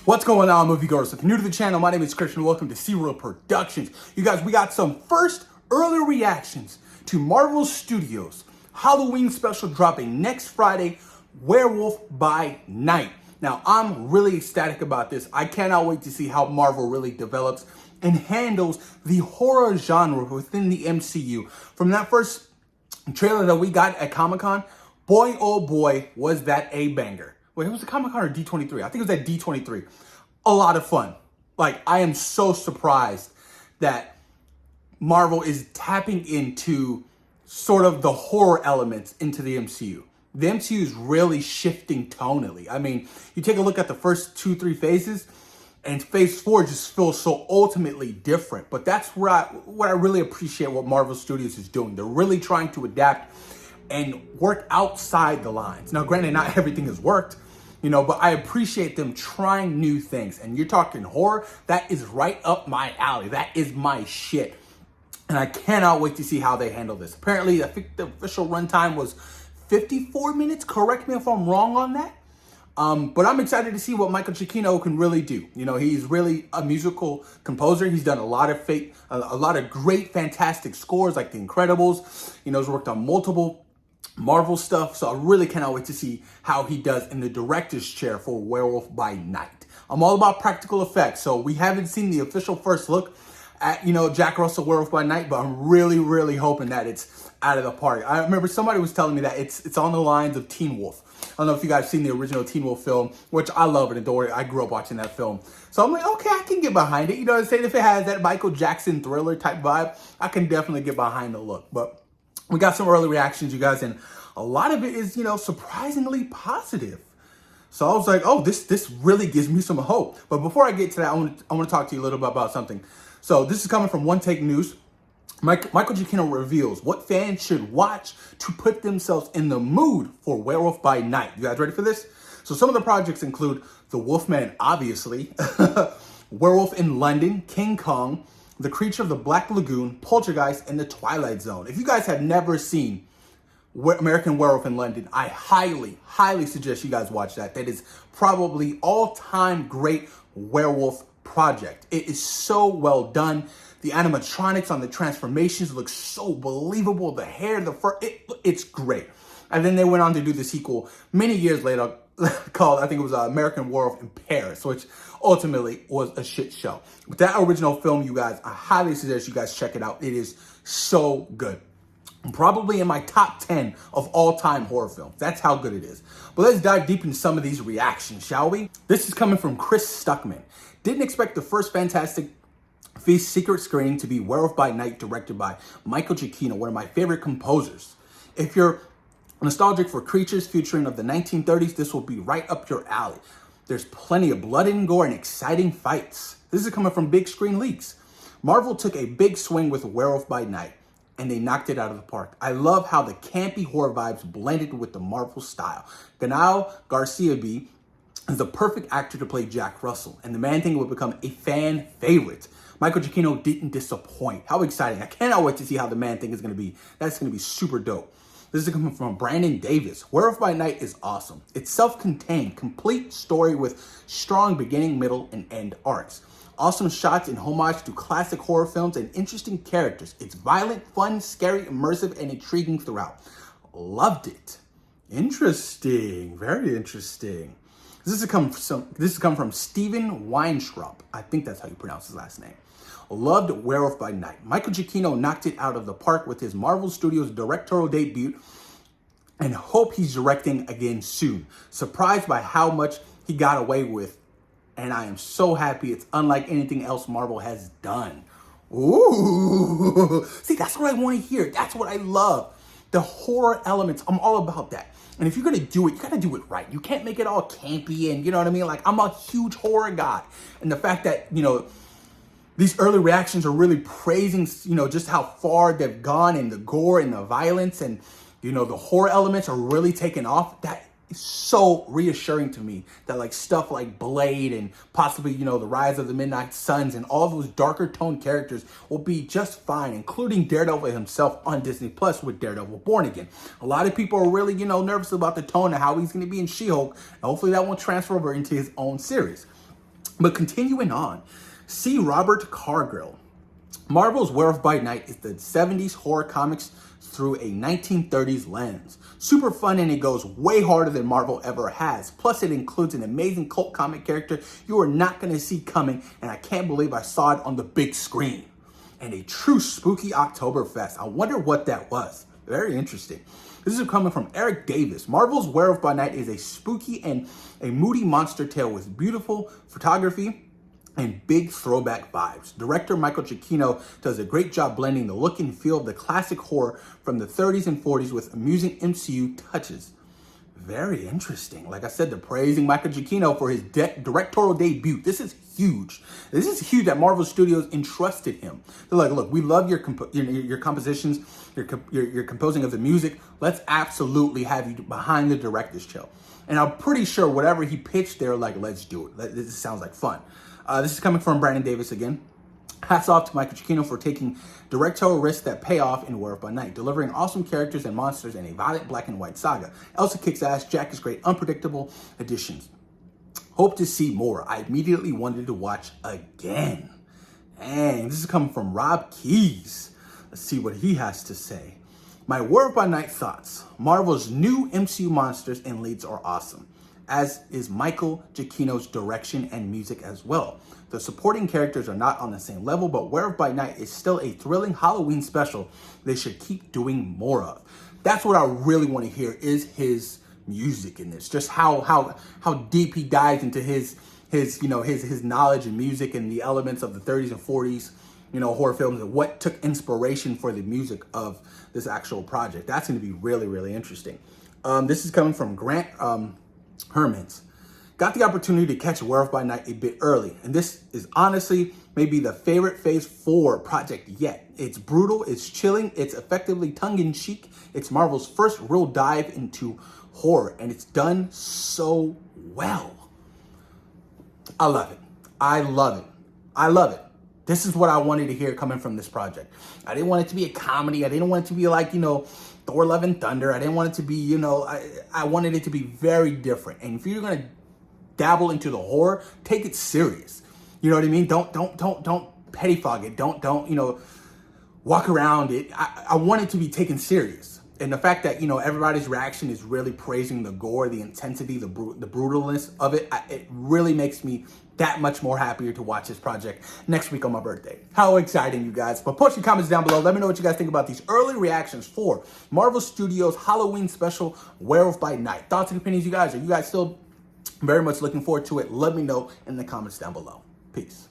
What's going on, moviegoers? If you're new to the channel, my name is Christian. Welcome to C-Real Productions. You guys, we got some first early reactions to Marvel Studios' Halloween special dropping next Friday, Werewolf by Night. Now, I'm really ecstatic about this. I cannot wait to see how Marvel really develops and handles the horror genre within the MCU. From that first trailer that we got at Comic-Con, boy, oh boy, was that a banger. Wait, it was a Comic-Con or D23? I think it was at D23. A lot of fun. Like, I am so surprised that Marvel is tapping into sort of the horror elements into the MCU. The MCU is really shifting tonally. I mean, you take a look at the first 2-3 phases, and phase 4 just feels so ultimately different. But that's where what I really appreciate what Marvel Studios is doing. They're really trying to adapt and work outside the lines. Now, granted, not everything has worked, but I appreciate them trying new things. And you're talking horror, that is right up my alley. That is my shit. And I cannot wait to see how they handle this. Apparently, I think the official runtime was 54 minutes. Correct me if I'm wrong on that. But I'm excited to see what Michael Giacchino can really do. He's really a musical composer. He's done a lot of great, fantastic scores like The Incredibles. He's worked on multiple Marvel stuff. So I really cannot wait to see how he does in the director's chair for Werewolf by Night. I'm all about practical effects. So we haven't seen the official first look at, Jack Russell Werewolf by Night, but I'm really, really hoping that it's out of the park. I remember somebody was telling me that it's on the lines of Teen Wolf. I don't know if you guys seen the original Teen Wolf film, which I love and adore. I grew up watching that film. So I'm like, okay, I can get behind it. I'm saying? If it has that Michael Jackson thriller type vibe, I can definitely get behind the look. But we got some early reactions, you guys, and a lot of it is, surprisingly positive. So I was like, oh, this really gives me some hope. But before I get to that, I want to talk to you a little bit about something. So this is coming from One Take News. Michael Giacchino reveals what fans should watch to put themselves in the mood for Werewolf by Night. You guys ready for this? So some of the projects include The Wolfman, obviously, Werewolf in London, King Kong, The Creature of the Black Lagoon, Poltergeist, and The Twilight Zone. If you guys have never seen American Werewolf in London, I highly, highly suggest you guys watch that. That is probably all-time great werewolf project. It is so well done. The animatronics on the transformations look so believable. The hair, the fur, it's great. And then they went on to do the sequel many years later called, I think it was American Werewolf in Paris, which ultimately was a shit show. But that original film, you guys, I highly suggest you guys check it out. It is so good. Probably in my top 10 of all-time horror films. That's how good it is. But let's dive deep into some of these reactions, shall we? This is coming from Chris Stuckman. Didn't expect the first Fantastic Feast secret screening to be Werewolf by Night, directed by Michael Giacchino, one of my favorite composers. If you're nostalgic for creatures featuring of the 1930s, this will be right up your alley. There's plenty of blood and gore and exciting fights. This is coming from Big Screen Leaks. Marvel took a big swing with Werewolf by Night, and they knocked it out of the park. I love how the campy horror vibes blended with the Marvel style. Ganao Garcia B is the perfect actor to play Jack Russell, and the Man-Thing will become a fan favorite. Michael Giacchino didn't disappoint. How exciting. I cannot wait to see how the Man-Thing is going to be. That's going to be super dope. This is coming from Brandon Davis. Werewolf by Night is awesome. It's self-contained, complete story with strong beginning, middle, and end arcs. Awesome shots and homage to classic horror films and interesting characters. It's violent, fun, scary, immersive, and intriguing throughout. Loved it. Interesting. Very interesting. This has come from Steven Weintraub. I think that's how you pronounce his last name. Loved Werewolf by Night. Michael Giacchino knocked it out of the park with his Marvel Studios directorial debut, and hope he's directing again soon. Surprised by how much he got away with, and I am so happy. It's unlike anything else Marvel has done. Ooh. See, that's what I want to hear. That's what I love. The horror elements. I'm all about that. And if you're going to do it, you got to do it right. You can't make it all campy and, you know what I mean? Like, I'm a huge horror guy. And the fact that, these early reactions are really praising, just how far they've gone in the gore and the violence and, the horror elements are really taking off. That is so reassuring to me that like stuff like Blade and possibly, the Rise of the Midnight Suns and all those darker toned characters will be just fine, including Daredevil himself on Disney Plus with Daredevil Born Again. A lot of people are really, nervous about the tone and how he's going to be in She-Hulk. Hopefully that won't transfer over into his own series. But continuing on, C. Robert Cargill. Marvel's Werewolf by Night is the 70s horror comics through a 1930s lens. Super fun, and it goes way harder than Marvel ever has. Plus, it includes an amazing cult comic character you are not going to see coming, and I can't believe I saw it on the big screen. And a true spooky Oktoberfest. I wonder what that was. Very interesting. This is coming from Eric Davis. Marvel's Werewolf by Night is a spooky and a moody monster tale with beautiful photography and big throwback vibes. Director Michael Giacchino does a great job blending the look and feel of the classic horror from the 30s and 40s with amusing MCU touches. Very interesting. Like I said, they're praising Michael Giacchino for his directorial debut. This is huge. This is huge that Marvel Studios entrusted him. They're like, look, we love your compositions, your composing of the music. Let's absolutely have you behind the director's chair. And I'm pretty sure whatever he pitched, they're like, let's do it. This sounds like fun. This is coming from Brandon Davis again. Hats off to Michael Giacchino for taking directorial risks that pay off in Werewolf by Night, delivering awesome characters and monsters in a violent black and white saga. Elsa kicks ass, Jack is great, unpredictable additions. Hope to see more. I immediately wanted to watch again. And this is coming from Rob Keys. Let's see what he has to say. My Werewolf by Night thoughts. Marvel's new MCU monsters and leads are awesome, as is Michael Giacchino's direction and music as well. The supporting characters are not on the same level, but Werewolf by Night is still a thrilling Halloween special they should keep doing more of. That's what I really want to hear, is his music in this. Just how deep he dives into his knowledge and music and the elements of the 30s and 40s, horror films, and what took inspiration for the music of this actual project. That's going to be really, really interesting. This is coming from Grant Hermans. Got the opportunity to catch Werewolf by Night a bit early, and this is honestly maybe the favorite Phase 4 project yet. It's brutal, it's chilling, it's effectively tongue-in-cheek. It's Marvel's first real dive into horror, and it's done so well. I love it. I love it. I love it. This is what I wanted to hear coming from this project. I didn't want it to be a comedy. I didn't want it to be like, Thor Love and Thunder. I didn't want it to be, I wanted it to be very different. And if you're going to dabble into the horror, take it serious. You know what I mean? Don't pettifog it. Don't walk around it. I want it to be taken serious. And the fact that, everybody's reaction is really praising the gore, the intensity, the brutalness of it, it really makes me that much more happier to watch this project next week on my birthday. How exciting, you guys. But post your comments down below. Let me know what you guys think about these early reactions for Marvel Studios Halloween special, Werewolf by Night. Thoughts and opinions, you guys. Are you guys still very much looking forward to it? Let me know in the comments down below. Peace.